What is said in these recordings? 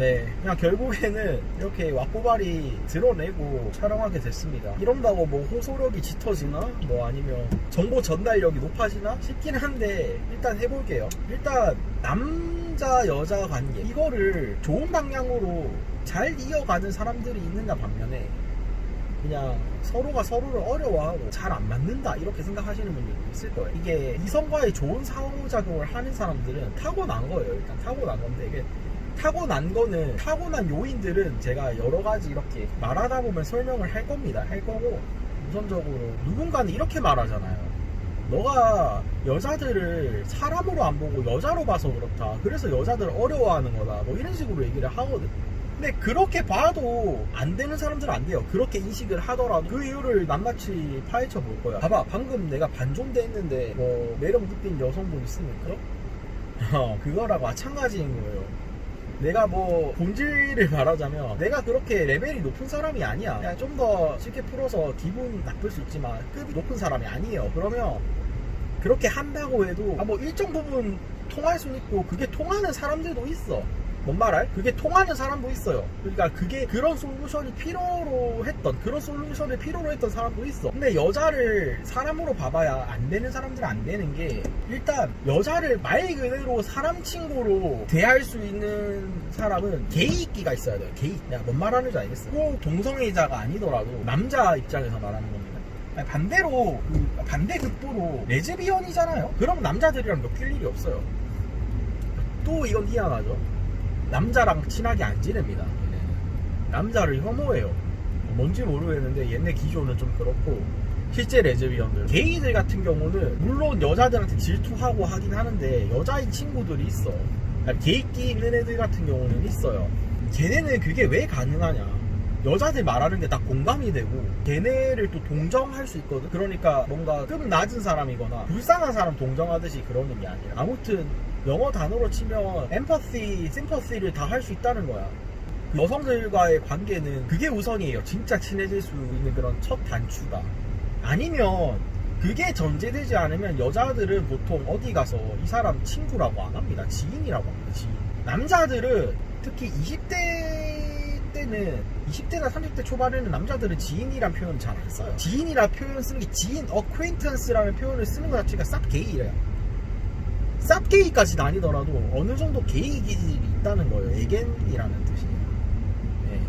네, 그냥 결국에는 이렇게 왁구발이 드러내고 촬영하게 됐습니다. 이런다고 뭐 호소력이 짙어지나? 뭐 아니면 정보 전달력이 높아지나? 싶긴 한데 일단 해볼게요. 일단 남자 여자 관계 이거를 좋은 방향으로 잘 이어가는 사람들이 있는가 반면에 그냥 서로가 서로를 어려워하고 잘 안 맞는다 이렇게 생각하시는 분들도 있을 거예요. 이게 이성과의 좋은 상호작용을 하는 사람들은 타고난 거예요. 일단 타고난 건데 이게 타고난 거는 타고난 요인들은 제가 여러 가지 이렇게 말하다 보면 설명을 할 겁니다. 할 거고 우선적으로 누군가는 이렇게 말하잖아요. 너가 여자들을 사람으로 안 보고 여자로 봐서 그렇다. 그래서 여자들을 어려워하는 거다. 뭐 이런 식으로 얘기를 하거든. 근데 그렇게 봐도 안 되는 사람들은 안 돼요. 그렇게 인식을 하더라도 그 이유를 낱낱이 파헤쳐 볼 거야. 봐봐, 방금 내가 반존대 했는데 뭐 매력 느낀 여성분 있습니까? 그거랑 마찬가지인 거예요. 내가 뭐 본질을 말하자면 내가 그렇게 레벨이 높은 사람이 아니야. 그냥 좀 더 쉽게 풀어서 기분 나쁠 수 있지만 급이 높은 사람이 아니에요. 그러면 그렇게 한다고 해도 뭐 일정 부분 통할 수는 있고 그게 통하는 사람들도 있어. 뭔 말할? 그게 통하는 사람도 있어요. 그러니까 그게 그런 솔루션이 필요로 했던 그런 솔루션을 필요로 했던 사람도 있어. 근데 여자를 사람으로 봐봐야 안 되는 사람들은 안 되는 게 일단 여자를 말 그대로 사람 친구로 대할 수 있는 사람은 게이끼가 있어야 돼요. 게이. 내가 뭔 말하는지 알겠어. 꼭 동성애자가 아니더라도 남자 입장에서 말하는 겁니다. 반대로 반대 극도로 레즈비언이잖아요. 그럼 남자들이랑 엮일 일이 없어요. 또 이건 희한하죠. 남자랑 친하게 안 지냅니다. 얘네는. 남자를 혐오해요. 뭔지 모르겠는데 얘네 기조는 좀 그렇고 실제 레즈비언들 게이들 같은 경우는 물론 여자들한테 질투하고 하긴 하는데 여자인 친구들이 있어. 게이끼 있는 애들 같은 경우는 있어요. 걔네는 그게 왜 가능하냐, 여자들 말하는 게 다 공감이 되고 걔네를 또 동정할 수 있거든. 그러니까 뭔가 급 낮은 사람이거나 불쌍한 사람 동정하듯이 그러는 게 아니라 아무튼 영어 단어로 치면 엠퍼시, 심퍼시를 다 할 수 있다는 거야. 여성들과의 관계는 그게 우선이에요. 진짜 친해질 수 있는 그런 첫 단추가. 아니면 그게 전제되지 않으면 여자들은 보통 어디 가서 이 사람 친구라고 안 합니다. 지인이라고 합니다. 지인. 남자들은 특히 20대나 30대 초반에는 남자들은 지인이란 표현을 잘 안 써요. 지인이란 표현 쓰는 게 지인, acquaintance라는 표현을 쓰는 것 자체가 쌉 게이래요. 쌉 게이까지는 아니더라도 어느 정도 게이 기질이 있다는 거예요. 에겐이라는 뜻이에요. 네.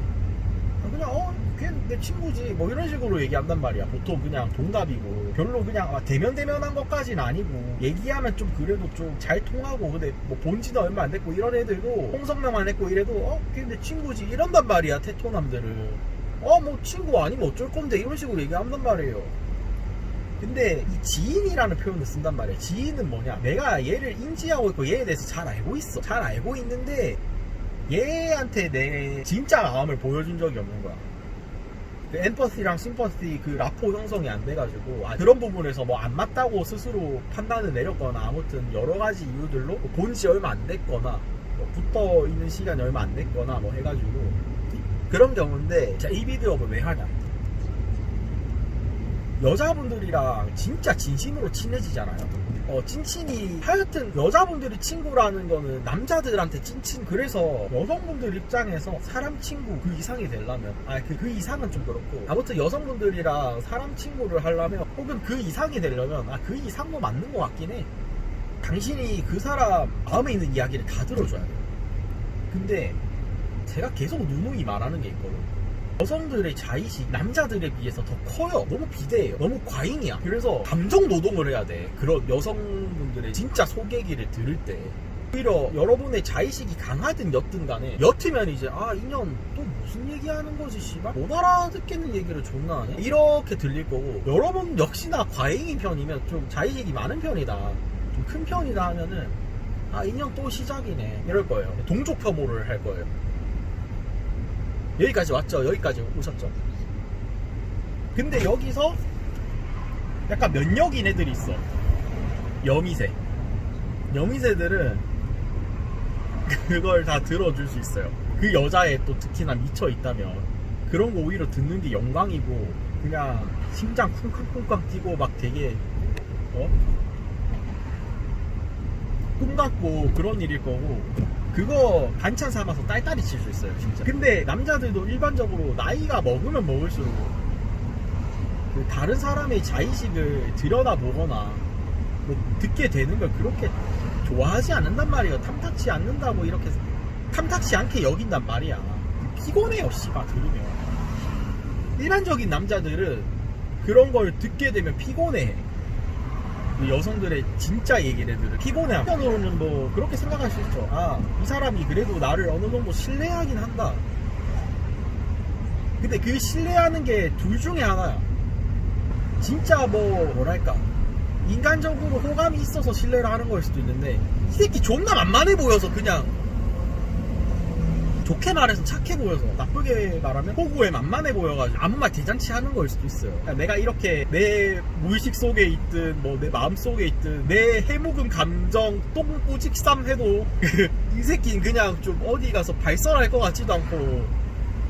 그냥 걔 내 친구지 뭐 이런 식으로 얘기한단 말이야. 보통 그냥 동갑이고 별로 그냥 대면한 것까지는 아니고 얘기하면 좀 그래도 좀 잘 통하고 근데 뭐 본지도 얼마 안 됐고 이런 애들도 홍성명만 했고 이래도 걔 내 친구지 이런단 말이야. 테토남들은 뭐 친구 아니면 어쩔 건데 이런 식으로 얘기한단 말이에요. 근데 이 지인이라는 표현을 쓴단 말이야. 지인은 뭐냐, 내가 얘를 인지하고 있고 얘에 대해서 잘 알고 있어. 잘 알고 있는데 얘한테 내 진짜 마음을 보여준 적이 없는 거야. 그 엠퍼시랑 심퍼시 그 라포 형성이 안 돼가지고 그런 부분에서 뭐 안 맞다고 스스로 판단을 내렸거나 아무튼 여러 가지 이유들로 본 지 얼마 안 됐거나 뭐 붙어 있는 시간이 얼마 안 됐거나 뭐 해가지고 그런 경우인데 자, 이 비디오를 왜 하냐, 여자분들이랑 진짜 진심으로 친해지잖아요. 찐친이 하여튼 여자분들이 친구라는 거는 남자들한테 찐친. 그래서 여성분들 입장에서 사람 친구 그 이상이 되려면 그 이상은 좀 그렇고 아무튼 여성분들이랑 사람 친구를 하려면 혹은 그 이상이 되려면 그 이상도 맞는 것 같긴 해. 당신이 그 사람 마음에 있는 이야기를 다 들어줘야 돼요. 근데 제가 계속 누누이 말하는 게 있거든. 여성들의 자의식 남자들에 비해서 더 커요. 너무 비대해요. 너무 과잉이야. 그래서 감정 노동을 해야 돼. 그런 여성분들의 진짜 속 얘기를 들을 때 오히려 여러분의 자의식이 강하든 옅든 간에 옅으면 이제 이년 또 무슨 얘기하는 거지 씨발 못 알아듣겠는 얘기를 존나 하네 이렇게 들릴 거고, 여러분 역시나 과잉인 편이면 좀 자의식이 많은 편이다, 좀 큰 편이다 하면은 이년 또 시작이네 이럴 거예요. 동족 혐오를 할 거예요. 여기까지 왔죠? 여기까지 오셨죠? 근데 여기서 약간 면역인 애들이 있어. 여미새들은 그걸 다 들어줄 수 있어요. 그 여자에 또 특히나 미쳐 있다면 그런 거 오히려 듣는 게 영광이고 그냥 심장 쿵쾅쿵쾅 뛰고 막 되게 꿈 같고 그런 일일 거고, 그거 반찬 삼아서 딸딸이 칠 수 있어요 진짜. 근데 남자들도 일반적으로 나이가 먹으면 먹을수록 그 다른 사람의 자의식을 들여다보거나 뭐 듣게 되는 걸 그렇게 좋아하지 않는단 말이에요. 탐탁치 않는다고 이렇게 탐탁치 않게 여긴단 말이야. 피곤해요 씨발 들으면. 일반적인 남자들은 그런 걸 듣게 되면 피곤해. 여성들의 진짜 얘기를 들으면 피곤해. 한편으로는 뭐 그렇게 생각할 수 있죠. 아, 이 사람이 그래도 나를 어느 정도 신뢰하긴 한다. 근데 그 신뢰하는 게 둘 중에 하나야. 진짜 뭐랄까 인간적으로 호감이 있어서 신뢰를 하는 걸 수도 있는데, 이 새끼 존나 만만해 보여서, 그냥 좋게 말해서 착해 보여서, 나쁘게 말하면 호구에 만만해 보여가지고 아무 말 대잔치 하는 거일 수도 있어요. 그러니까 내가 이렇게 내 무의식 속에 있든 뭐 내 마음 속에 있든 내 해묵은 감정 똥뿌직쌈 해도 이 새끼는 그냥 좀 어디 가서 발설할 것 같지도 않고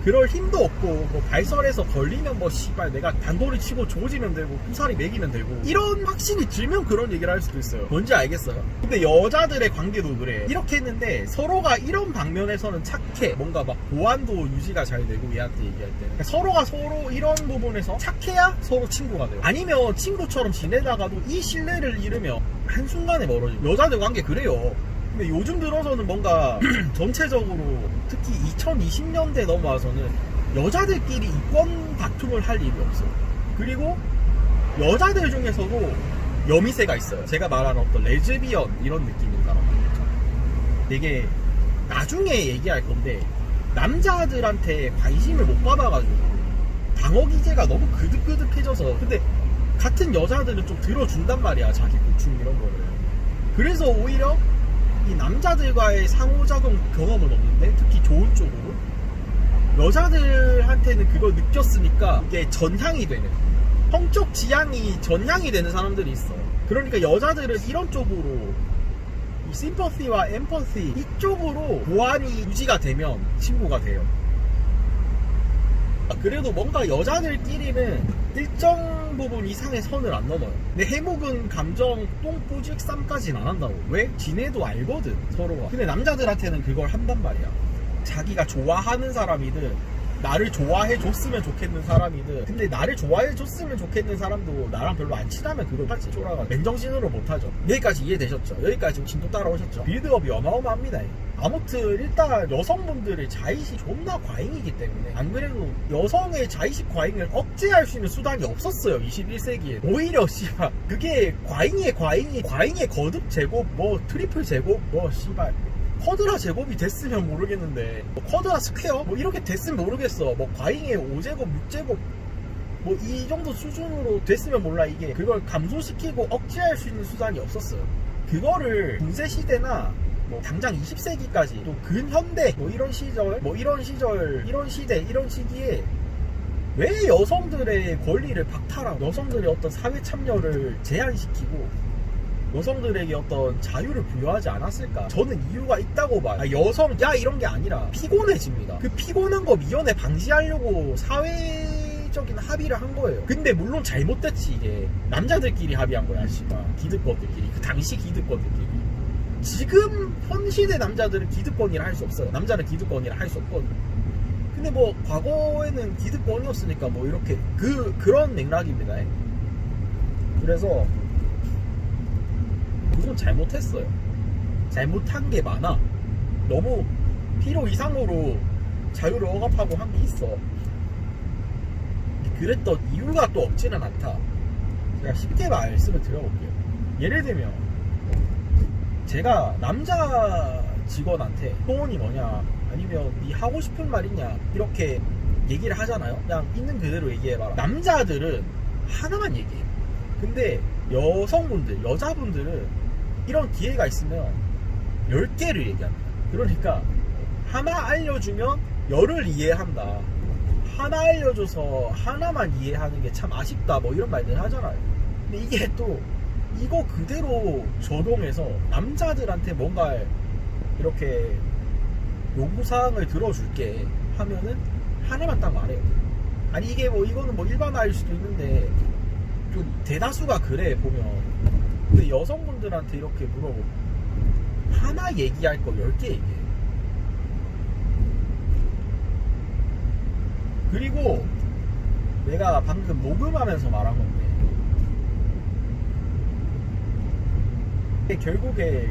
그럴 힘도 없고, 뭐 발설해서 걸리면 뭐 씨발 내가 단도리 치고 조지면 되고 구사리 매기면 되고, 이런 확신이 들면 그런 얘기를 할 수도 있어요. 뭔지 알겠어요? 근데 여자들의 관계도 그래. 이렇게 했는데 서로가 이런 방면에서는 착해. 뭔가 막 보안도 유지가 잘 되고, 얘한테 얘기할 때는 그러니까 서로가 서로 이런 부분에서 착해야 서로 친구가 돼요. 아니면 친구처럼 지내다가도 이 신뢰를 잃으면 한순간에 멀어져요. 여자들 관계 그래요. 근데 요즘 들어서는 뭔가 전체적으로 특히 2020년대 넘어와서는 여자들끼리 이권 다툼을 할 일이 없어요. 그리고 여자들 중에서도 여미새가 있어요. 제가 말하는 어떤 레즈비언 이런 느낌인 사람들 있잖아요. 되게 나중에 얘기할 건데, 남자들한테 관심을 못 받아가지고 방어 기제가 너무 그득그득해져서, 근데 같은 여자들은 좀 들어준단 말이야, 자기 고충 이런 거를. 그래서 오히려 이 남자들과의 상호작용 경험은 없는데, 특히 좋은 쪽으로 여자들한테는 그걸 느꼈으니까 이게 전향이 되는, 성적 지향이 전향이 되는 사람들이 있어. 그러니까 여자들은 이런 쪽으로, 이 심퍼시와 엠퍼시 이쪽으로 보안이 유지가 되면 친구가 돼요. 그래도 뭔가 여자들끼리는 일정 부분 이상의 선을 안 넘어요. 근데 해묵은 감정 똥뿌직쌈까지는 안 한다고. 왜? 지네도 알거든, 서로가. 근데 남자들한테는 그걸 한단 말이야. 자기가 좋아하는 사람이든 나를 좋아해 줬으면 좋겠는 사람이든, 근데 나를 좋아해 줬으면 좋겠는 사람도 나랑 별로 안 친하면 그걸 같이 쫄아가 맨정신으로 못하죠. 여기까지 이해되셨죠? 여기까지 진도 따라오셨죠? 빌드업이 어마어마합니다. 아무튼 일단 여성분들의 자의식 존나 과잉이기 때문에, 안 그래도 여성의 자의식 과잉을 억제할 수 있는 수단이 없었어요, 21세기에. 오히려 씨발 그게 과잉의 거듭 제곱, 뭐 트리플 제곱, 뭐 씨발 쿼드라 제곱이 됐으면 모르겠는데, 뭐 쿼드라 스퀘어 뭐 이렇게 됐으면 모르겠어. 뭐 과잉의 5제곱 6제곱 뭐 이 정도 수준으로 됐으면 몰라. 이게 그걸 감소시키고 억제할 수 있는 수단이 없었어요. 그거를 중세시대나 뭐 당장 20세기까지 또 근현대 뭐 이런 시절, 뭐 이런 시대, 이런 시기에 왜 여성들의 권리를 박탈하고 여성들의 어떤 사회 참여를 제한시키고 여성들에게 어떤 자유를 부여하지 않았을까? 저는 이유가 있다고 봐요. 야 이런 게 아니라 피곤해집니다. 그 피곤한 거 미연에 방지하려고 사회적인 합의를 한 거예요. 근데 물론 잘못됐지. 이게 남자들끼리 합의한 거야, 씨발. 기득권들끼리. 그 당시 기득권들끼리. 지금 현 시대 남자들은 기득권이라 할 수 없어요. 남자는 기득권이라 할 수 없거든. 근데 뭐 과거에는 기득권이었으니까 뭐 이렇게 그런 맥락입니다. 그래서 그건 잘못했어요. 잘못한 게 많아. 너무 필요 이상으로 자유를 억압하고 한 게 있어. 그랬던 이유가 또 없지는 않다. 제가 쉽게 말씀을 드려볼게요. 예를 들면 제가 남자 직원한테 소원이 뭐냐, 아니면 네 하고 싶은 말 있냐, 이렇게 얘기를 하잖아요. 그냥 있는 그대로 얘기해봐라. 남자들은 하나만 얘기해요. 근데 여자분들은 이런 기회가 있으면 10개를 얘기합니다. 그러니까 하나 알려주면 10을 이해한다. 하나 알려줘서 하나만 이해하는 게 참 아쉽다, 뭐 이런 말들 하잖아요. 근데 이게 또 이거 그대로 적용해서 남자들한테 뭔가 이렇게 요구사항을 들어줄게 하면은 하나만 딱 말해요. 아니 이게 뭐 이거는 뭐 일반화일 수도 있는데 좀 대다수가 그래 보면. 근데 여성분들한테 이렇게 물어보면 하나 얘기할 거 10개 얘기해요. 그리고 내가 방금 녹음하면서 말한 건데 결국에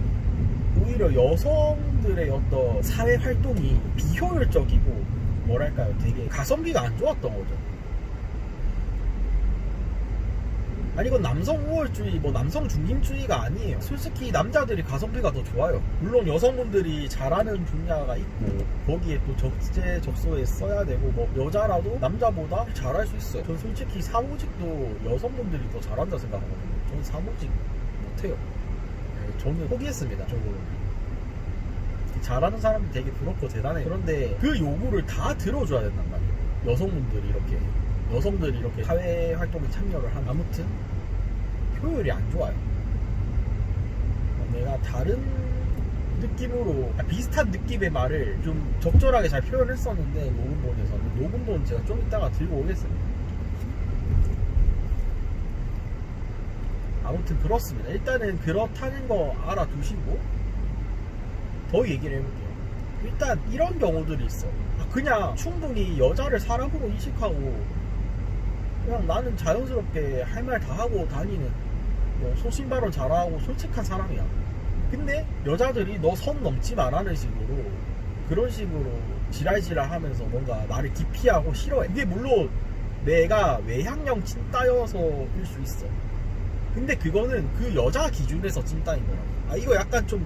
오히려 여성들의 어떤 사회 활동이 비효율적이고 뭐랄까요, 되게 가성비가 안 좋았던 거죠. 아니 이건 남성 우월주의, 뭐 남성 중심주의가 아니에요. 솔직히 남자들이 가성비가 더 좋아요. 물론 여성분들이 잘하는 분야가 있고 거기에 또 적재적소에 써야 되고 뭐 여자라도 남자보다 잘할 수 있어요. 전 솔직히 사무직도 여성분들이 더 잘한다 생각하거든요. 저는 사무직 못해요. 저는 포기했습니다. 저거 잘하는 사람이 되게 부럽고 대단해. 그런데 그 요구를 다 들어줘야 된단 말이에요. 여성들이 이렇게 사회 활동에 참여를 하면 아무튼 효율이 안 좋아요. 내가 다른 느낌으로 비슷한 느낌의 말을 좀 적절하게 잘 표현했었는데 녹음본은 제가 좀 이따가 들고 오겠습니다. 아무튼 그렇습니다. 일단은 그렇다는 거 알아두시고 더 얘기를 해볼게요. 일단 이런 경우들이 있어. 그냥 충분히 여자를 사람으로 인식하고 그냥 나는 자연스럽게 할 말 다 하고 다니는 뭐 소신발언 잘하고 솔직한 사람이야. 근데 여자들이 너 선 넘지 말라는 식으로 그런 식으로 지랄지랄 하면서 뭔가 나를 기피하고 싫어해. 이게 물론 내가 외향형 찐따여서일 수 있어. 근데 그거는 그 여자 기준에서 찐따인 거야. 이거 약간 좀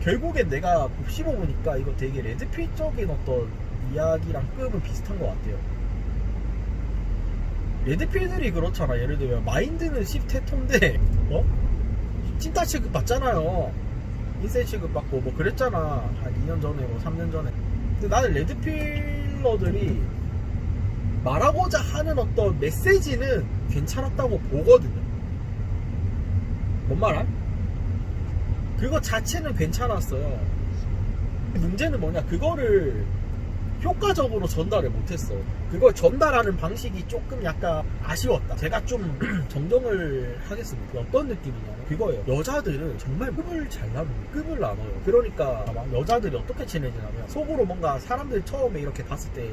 결국엔 내가 씹어보니까 이거 되게 레드필적인 어떤 이야기랑 급은 비슷한 것 같아요. 레드필들이 그렇잖아. 예를 들면 마인드는 10태톤데 찐따 취급 받잖아요. 인생 취급 받고 뭐 그랬잖아. 한 2년 전에 뭐 3년 전에. 근데 나는 레드필러들이 말하고자 하는 어떤 메시지는 괜찮았다고 보거든요. 뭔 말함? 그거 자체는 괜찮았어요. 문제는 뭐냐, 그거를 효과적으로 전달을 못했어. 그걸 전달하는 방식이 조금 약간 아쉬웠다. 제가 좀 정정을 하겠습니다. 어떤 느낌이냐면 그거예요. 여자들은 정말 급을 잘 나눠요. 급을 나눠요. 그러니까 막 여자들이 어떻게 지내지냐면 속으로 뭔가 사람들 처음에 이렇게 봤을 때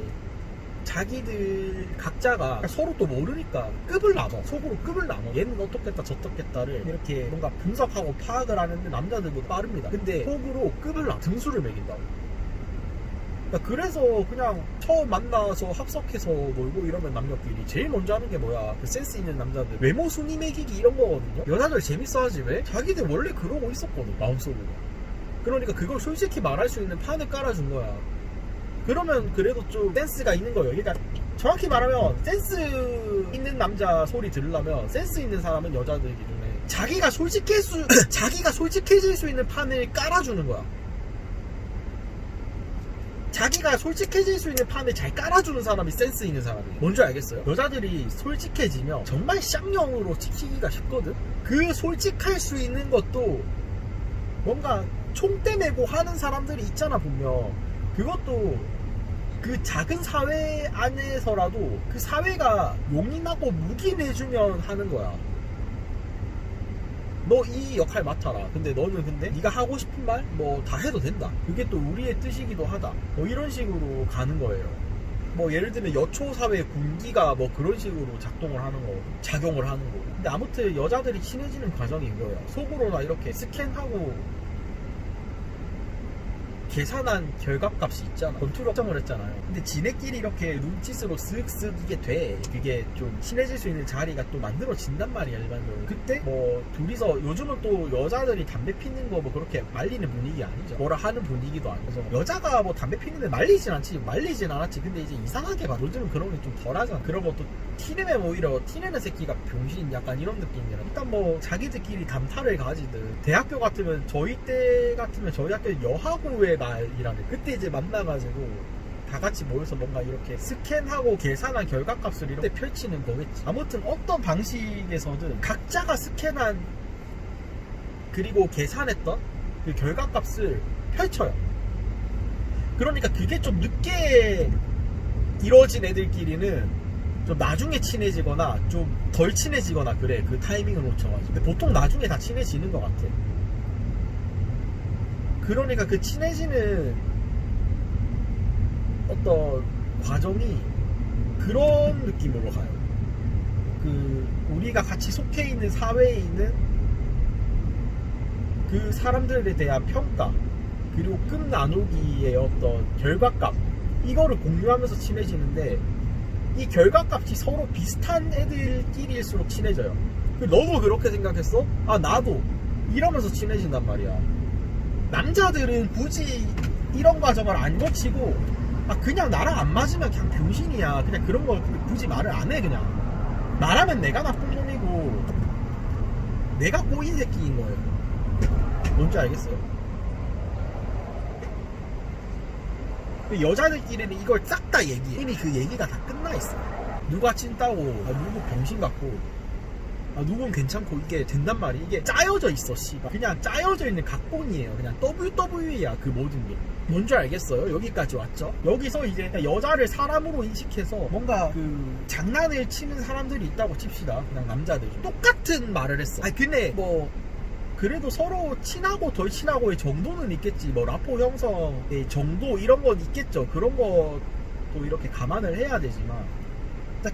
자기들 각자가 서로 또 모르니까 급을 나눠. 속으로 급을 나눠. 얘는 어떻겠다 저떻겠다를 이렇게 뭔가 분석하고 파악을 하는데 남자들보다 빠릅니다. 근데 속으로 급을 나눠. 등수를 매긴다고. 그러니까 그래서 그냥 처음 만나서 합석해서 놀고 이러면 남녀끼리 제일 먼저 하는 게 뭐야, 그 센스 있는 남자들 외모 순위 매기기 이런 거거든요. 여자들 재밌어하지 왜? 자기들 원래 그러고 있었거든 마음속으로. 그러니까 그걸 솔직히 말할 수 있는 판을 깔아준 거야. 그러면 그래도 좀 센스가 있는 거예요. 그러니까 정확히 말하면 센스 있는 남자 소리 들으려면 센스 있는 사람은 여자들 기준에 자기가 솔직해질 수 있는 판을 깔아주는 거야. 자기가 솔직해질 수 있는 판을 잘 깔아주는 사람이 센스 있는 사람이에요. 뭔지 알겠어요? 여자들이 솔직해지면 정말 쌍용으로 찍히기가 쉽거든? 그 솔직할 수 있는 것도 뭔가 총대 메고 하는 사람들이 있잖아 보면. 그것도 그 작은 사회 안에서라도 그 사회가 용인하고 묵인해주면 하는 거야. 너 이 역할 맡아라. 근데 너는 네가 하고 싶은 말 뭐 다 해도 된다. 그게 또 우리의 뜻이기도 하다. 뭐 이런 식으로 가는 거예요. 뭐 예를 들면 여초사회 군기가 뭐 그런 식으로 작동을 하는 거, 작용을 하는 거. 근데 아무튼 여자들이 친해지는 과정이 이거예요. 속으로나 이렇게 스캔하고 계산한 결과값이 있잖아. 검투로 확정을 했잖아요. 근데 지네끼리 이렇게 눈짓으로 쓱쓱 이게 돼. 그게 좀 친해질 수 있는 자리가 또 만들어진단 말이야 일반적으로. 그때 뭐 둘이서 요즘은 또 여자들이 담배 피는 거 뭐 그렇게 말리는 분위기 아니죠. 뭐라 하는 분위기도 아니죠. 여자가 뭐 담배 피는데 말리진 않았지. 근데 이제 이상하게 봐. 요즘은 그런 게 좀 덜하잖아. 그러고 또 티내면 오히려 티내는 새끼가 병신 약간 이런 느낌이라. 일단 뭐 자기들끼리 담타를 가지든. 대학교 같으면 저희 학교 여하고의 날이라는 그때 이제 만나가지고 다 같이 모여서 뭔가 이렇게 스캔하고 계산한 결과값을 이렇게 펼치는 거겠지. 아무튼 어떤 방식에서든 각자가 스캔한 그리고 계산했던 그 결과값을 펼쳐요. 그러니까 그게 좀 늦게 이루어진 애들끼리는 좀 나중에 친해지거나 좀 덜 친해지거나 그래. 그 타이밍을 놓쳐가지고. 근데 보통 나중에 다 친해지는 것 같아. 그러니까 그 친해지는 어떤 과정이 그런 느낌으로 가요. 그 우리가 같이 속해 있는 사회에 있는 그 사람들에 대한 평가, 그리고 끈 나누기의 어떤 결과값, 이거를 공유하면서 친해지는데, 이 결과값이 서로 비슷한 애들끼리일수록 친해져요. 너도 그렇게 생각했어? 아, 나도. 이러면서 친해진단 말이야. 남자들은 굳이 이런 과정을 안 거치고, 아, 그냥 나랑 안 맞으면 그냥 병신이야, 그냥 그런 걸 굳이 말을 안 해. 그냥 말하면 내가 나쁜 놈이고 내가 꼬인 새끼인 거예요. 뭔지 알겠어요? 여자들끼리는 이걸 싹 다 얘기해. 이미 그 얘기가 다 끝나 있어. 누가 찐따고, 아, 누구 병신 같고, 아, 누군 괜찮고, 이게 된단 말이야. 이게 짜여져 있어, 씨발. 그냥 짜여져 있는 각본이에요. 그냥 WWE야, 그 모든 게. 뭔지 알겠어요? 여기까지 왔죠? 여기서 이제 여자를 사람으로 인식해서 뭔가 그 장난을 치는 사람들이 있다고 칩시다. 그냥 남자들. 똑같은 말을 했어. 아니, 근데 뭐, 그래도 서로 친하고 덜 친하고의 정도는 있겠지. 뭐 라포 형성의 정도 이런 건 있겠죠. 그런 것도 이렇게 감안을 해야 되지만,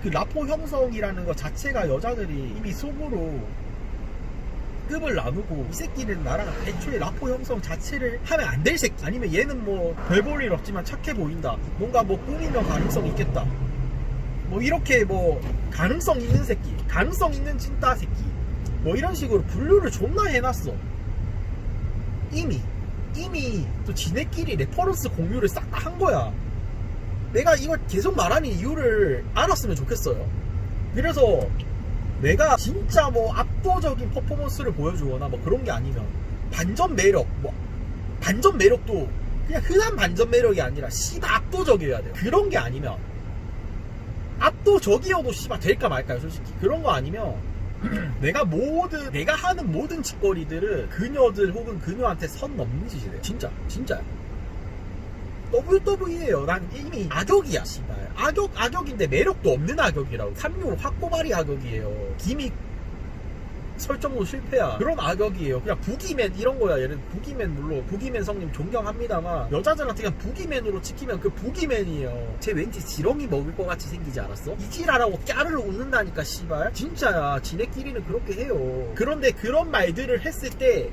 그 라포 형성이라는 것 자체가 여자들이 이미 속으로 급을 나누고, 이 새끼는 나랑 애초에 라포 형성 자체를 하면 안 될 새끼, 아니면 얘는 뭐 별 볼 일 없지만 착해 보인다, 뭔가 뭐 꾸미면 가능성 있겠다, 뭐 이렇게 뭐 가능성 있는 새끼, 가능성 있는 찐따 새끼, 뭐 이런 식으로 분류를 존나 해놨어. 이미 또 지네끼리 레퍼런스 공유를 싹 다 한 거야. 내가 이걸 계속 말하는 이유를 알았으면 좋겠어요. 그래서 내가 진짜 뭐 압도적인 퍼포먼스를 보여주거나 뭐 그런 게 아니면, 반전 매력, 뭐 반전 매력도 그냥 흔한 반전 매력이 아니라 씨발 압도적이어야 돼요. 그런 게 아니면, 압도적이어도 씨발 될까 말까요, 솔직히. 그런 거 아니면 내가 하는 모든 짓거리들은 그녀들 혹은 그녀한테 선 넘는 짓이래요. 진짜야. WWE예요. 난 이미 악역이야, 씨발. 악역인데 매력도 없는 악역이라고. 365 확고발이 악역이에요. 기믹 설정도 실패야. 그런 악역이에요. 그냥 부기맨 이런 거야. 얘는 부기맨, 물론 부기맨 성님 존경합니다만, 여자들한테 그냥 부기맨으로 찍히면 그 부기맨이에요. 쟤 왠지 지렁이 먹을 것 같이 생기지 않았어? 이지라라고 까르르 웃는다니까, 씨발. 진짜야. 지네끼리는 그렇게 해요. 그런데 그런 말들을 했을 때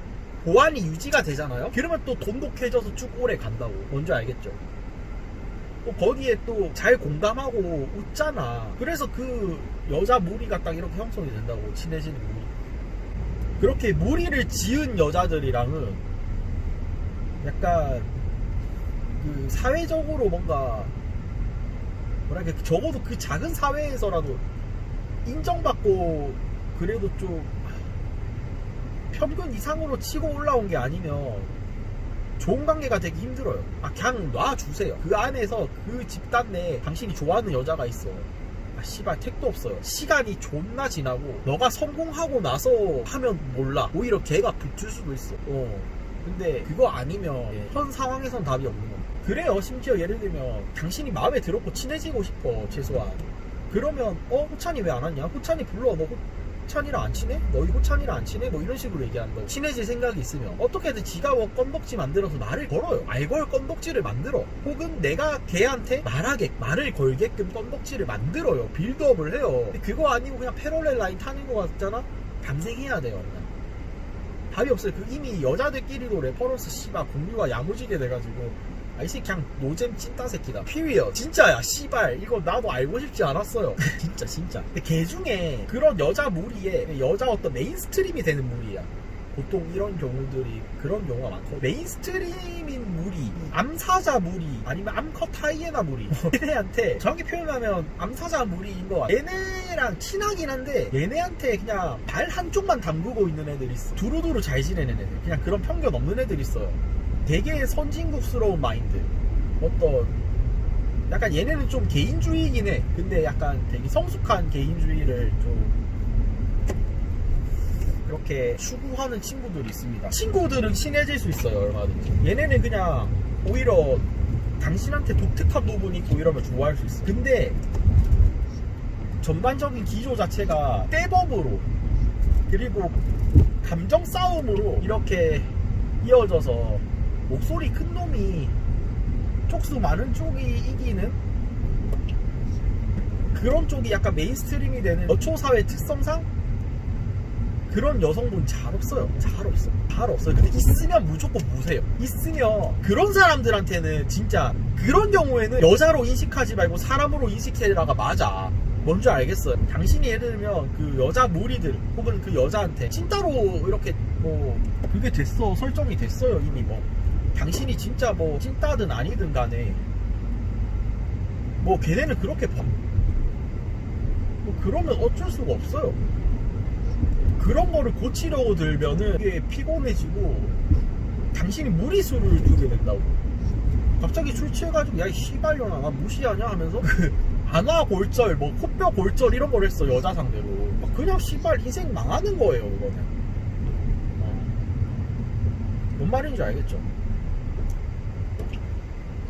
보안이 유지가 되잖아요? 그러면 또 돈독해져서 쭉 오래 간다고. 뭔지 알겠죠? 또 거기에 또 잘 공감하고 웃잖아. 그래서 그 여자 무리가 딱 이렇게 형성이 된다고. 친해지는 무리. 그렇게 무리를 지은 여자들이랑은 약간 그 사회적으로 뭔가 뭐랄까, 적어도 그 작은 사회에서라도 인정받고, 그래도 좀 평균 이상으로 치고 올라온 게 아니면 좋은 관계가 되기 힘들어요. 아, 그냥 놔주세요. 그 안에서 그 집단 내에 당신이 좋아하는 여자가 있어. 아, 씨발 택도 없어요. 시간이 존나 지나고 너가 성공하고 나서 하면 몰라. 오히려 걔가 붙을 수도 있어. 근데 그거 아니면 현 상황에선 답이 없는 거야. 그래요. 심지어 예를 들면 당신이 마음에 들었고 친해지고 싶어, 최소한. 그러면 호찬이 왜 안 왔냐? 호찬이 불러. 너 호찬이랑 안 친해? 너희 호찬이랑 안 친해? 뭐 이런 식으로 얘기한다고. 친해질 생각이 있으면 어떻게든 지가 뭐 건덕지 만들어서 말을 걸어요. 알걸 건덕지를 만들어. 혹은 내가 걔한테 말을 걸게끔 건덕지를 만들어요. 빌드업을 해요. 근데 그거 아니고 그냥 패러렐 라인 타는 거 같잖아? 평생 해야 돼요. 그냥 답이 없어요. 그 이미 여자들끼리도 레퍼런스 씨발 공유가 야무지게 돼가지고, 이 새끼 그냥 노잼 찐따 새끼다. 피리어. 진짜야, 씨발. 이거 나도 알고 싶지 않았어요. 진짜. 근데 걔 중에 그런 여자 무리에 여자 어떤 메인스트림이 되는 무리야. 보통 이런 경우들이 그런 경우가 많고, 메인스트림인 무리, 암사자 무리, 아니면 암컷 하이에나 무리, 얘네한테 정확히 표현하면 암사자 무리인 거 같아. 얘네랑 친하긴 한데 얘네한테 그냥 발 한쪽만 담그고 있는 애들 있어. 두루두루 잘 지내는 애들, 그냥 그런 편견 없는 애들 있어요. 되게 선진국스러운 마인드, 어떤 약간 얘네는 좀 개인주의이긴 해. 근데 약간 되게 성숙한 개인주의를 좀 이렇게 추구하는 친구들이 있습니다. 친구들은 친해질 수 있어요, 얼마든지. 얘네는 그냥 오히려 당신한테 독특한 부분이 있고 이러면 좋아할 수 있어. 근데 전반적인 기조 자체가 떼법으로, 그리고 감정 싸움으로 이렇게 이어져서 목소리 큰 놈이 쪽수 많은 쪽이 이기는 그런 쪽이 약간 메인스트림이 되는 여초사회 특성상 그런 여성분 잘 없어요. 잘 없어요. 근데 있으면 무조건 무세요. 있으면 그런 사람들한테는 진짜 그런 경우에는 여자로 인식하지 말고 사람으로 인식해라가 맞아. 뭔지 알겠어요. 당신이 예를 들면 그 여자 무리들 혹은 그 여자한테 찐따로 이렇게 뭐 그게 됐어, 설정이 됐어요 이미. 뭐 당신이 진짜 뭐 찐따든 아니든 간에 뭐 걔네는 그렇게 봐. 뭐 그러면 어쩔 수가 없어요. 그런 거를 고치려고 들면은 이게 피곤해지고 당신이 무리수를 두게 된다고. 갑자기 술 취해가지고 야이 씨발년아 나 무시하냐 하면서 그 안아 골절 뭐 코뼈 골절 이런 걸 했어 여자 상대로. 그냥 씨발 인생 망하는 거예요 그거는. 뭔 말인지 알겠죠?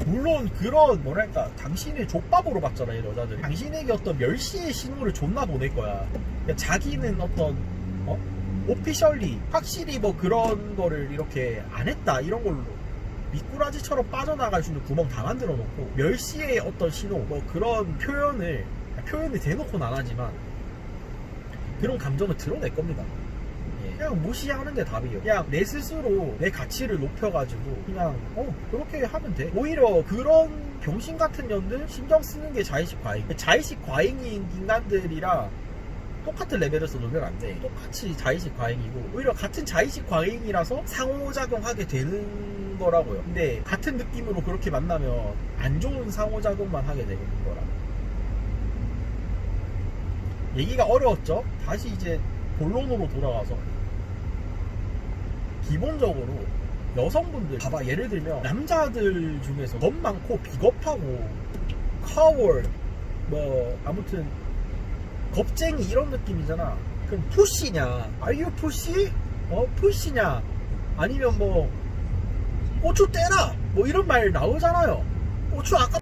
물론 그런 뭐랄까 당신을 족밥으로 봤잖아요 여자들이. 당신에게 어떤 멸시의 신호를 존나 보낼 거야. 그러니까 자기는 어떤 오피셜리 확실히 뭐 그런 거를 이렇게 안 했다 이런 걸로 미꾸라지처럼 빠져나갈 수 있는 구멍 다 만들어 놓고 멸시의 어떤 신호 뭐 그런 표현을 대놓고는 안 하지만 그런 감정을 드러낼 겁니다. 그냥 무시하는 게 답이에요. 그냥 내 스스로 내 가치를 높여가지고 그냥 그렇게 하면 돼. 오히려 그런 병신 같은 년들 신경 쓰는 게 자의식 과잉. 자의식 과잉인 인간들이랑 똑같은 레벨에서 놀면 안 돼. 똑같이 자의식 과잉이고 오히려 같은 자의식 과잉이라서 상호작용하게 되는 거라고요. 근데 같은 느낌으로 그렇게 만나면 안 좋은 상호작용만 하게 되는 거라. 얘기가 어려웠죠? 다시 이제 본론으로 돌아가서 기본적으로 여성분들 봐봐. 예를 들면 남자들 중에서 겁 많고 비겁하고 coward 뭐 아무튼 겁쟁이 이런 느낌이잖아. 그럼 푸시냐? Are you pussy? 푸시냐? 아니면 뭐 고추 떼라 뭐 이런 말 나오잖아요. 고추 아까